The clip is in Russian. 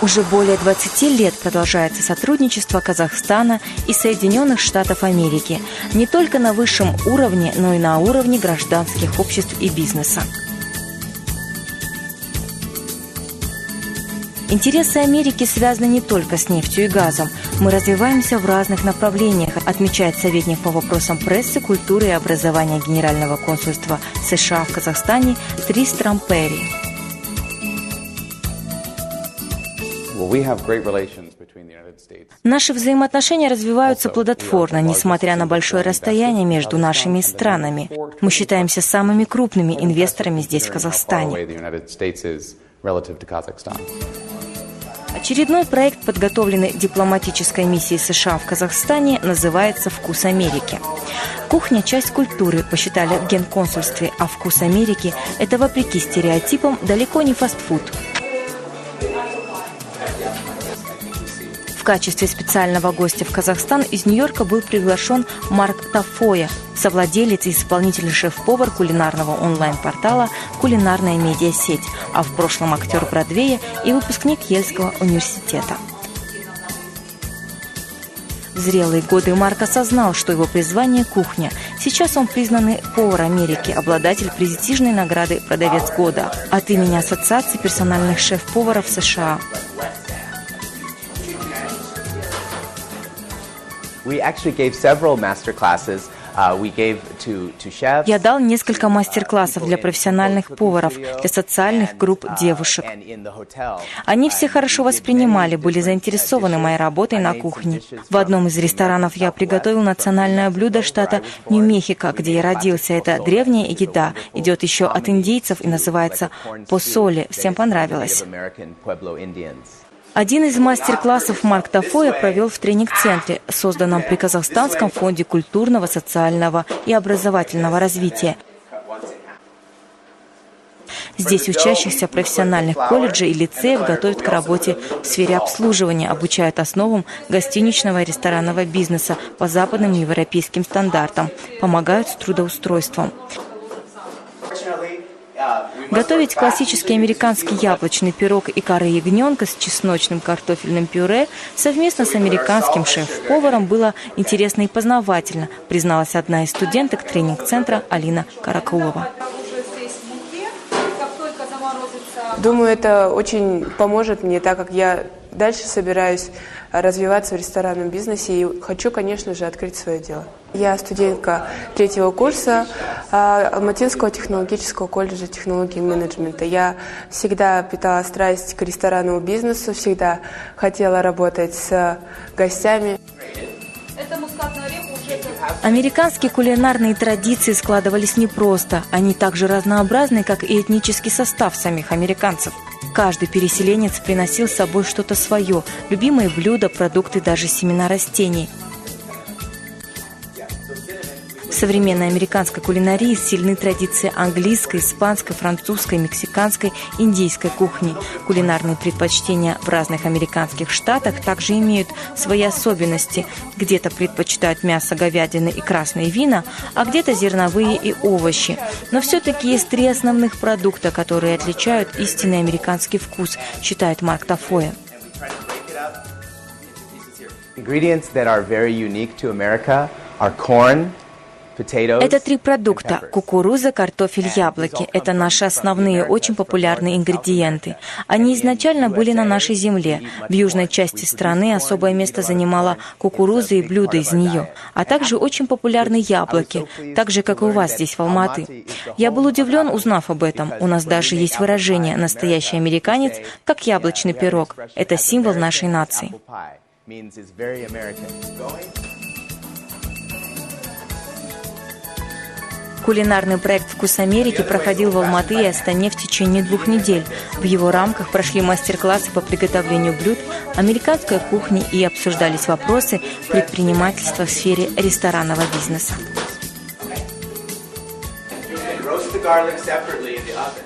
Уже более 20 лет продолжается сотрудничество Казахстана и Соединенных Штатов Америки не только на высшем уровне, но и на уровне гражданских обществ и бизнеса. Интересы Америки связаны не только с нефтью и газом. Мы развиваемся в разных направлениях, отмечает советник по вопросам прессы, культуры и образования Генерального консульства США в Казахстане Тристрам Перри. Наши взаимоотношения развиваются плодотворно, несмотря на большое расстояние между нашими странами. Мы считаемся самыми крупными инвесторами здесь, в Казахстане. Очередной проект, подготовленный дипломатической миссией США в Казахстане, называется «Вкус Америки». Кухня – часть культуры, посчитали в Генконсульстве, а «Вкус Америки» – это, вопреки стереотипам, далеко не фастфуд. В качестве специального гостя в Казахстан из Нью-Йорка был приглашен Марк Тафоя, совладелец и исполнительный шеф-повар кулинарного онлайн-портала «Кулинарная медиасеть», а в прошлом актер Бродвея и выпускник Ельского университета. В зрелые годы Марк осознал, что его призвание – кухня. Сейчас он признанный повар Америки, обладатель престижной награды «Продавец года» от имени Ассоциации персональных шеф-поваров США. Я дал несколько мастер-классов для профессиональных поваров, для социальных групп девушек. Они все хорошо воспринимали, были заинтересованы моей работой на кухне. В одном из ресторанов я приготовил национальное блюдо штата Нью-Мехико, где я родился. Это древняя еда, идет еще от индейцев и называется посоле. Всем понравилось. Один из мастер-классов Марк Тафоя провел в тренинг-центре, созданном при Казахстанском фонде культурного, социального и образовательного развития. Здесь учащихся профессиональных колледжей и лицеев готовят к работе в сфере обслуживания, обучают основам гостиничного и ресторанного бизнеса по западным европейским стандартам, помогают с трудоустройством. Готовить классический американский яблочный пирог и коры ягненка с чесночным картофельным пюре совместно с американским шеф-поваром было интересно и познавательно, призналась одна из студенток тренинг-центра Алина Каракулова. Думаю, это очень поможет мне, так как я дальше собираюсь развиваться в ресторанном бизнесе и хочу, конечно же, открыть свое дело. Я студентка 3-го курса Алматинского технологического колледжа технологии и менеджмента. Я всегда питала страсть к ресторанному бизнесу, всегда хотела работать с гостями. Американские кулинарные традиции складывались непросто. Они так же разнообразны, как и этнический состав самих американцев. Каждый переселенец приносил с собой что-то свое, любимые блюда, продукты, даже семена растений. В современной американской кулинарии сильны традиции английской, испанской, французской, мексиканской, индийской кухни. Кулинарные предпочтения в разных американских штатах также имеют свои особенности. Где-то предпочитают мясо, говядины и красные вина, а где-то зерновые и овощи. Но все-таки есть 3 основных продукта, которые отличают истинный американский вкус, считает Марк Тафоя. Ingredients that are very unique to America are corn. Это 3 продукта – кукуруза, картофель, яблоки. Это наши основные, очень популярные ингредиенты. Они изначально были на нашей земле. В южной части страны особое место занимала кукуруза и блюда из нее, а также очень популярны яблоки, так же, как и у вас здесь, в Алматы. Я был удивлен, узнав об этом. У нас даже есть выражение «настоящий американец», как яблочный пирог. Это символ нашей нации. Кулинарный проект «Вкус Америки» проходил в Алматы и Астане в течение 2 недель. В его рамках прошли мастер-классы по приготовлению блюд американской кухни и обсуждались вопросы предпринимательства в сфере ресторанного бизнеса. Roast the garlic separately in the oven.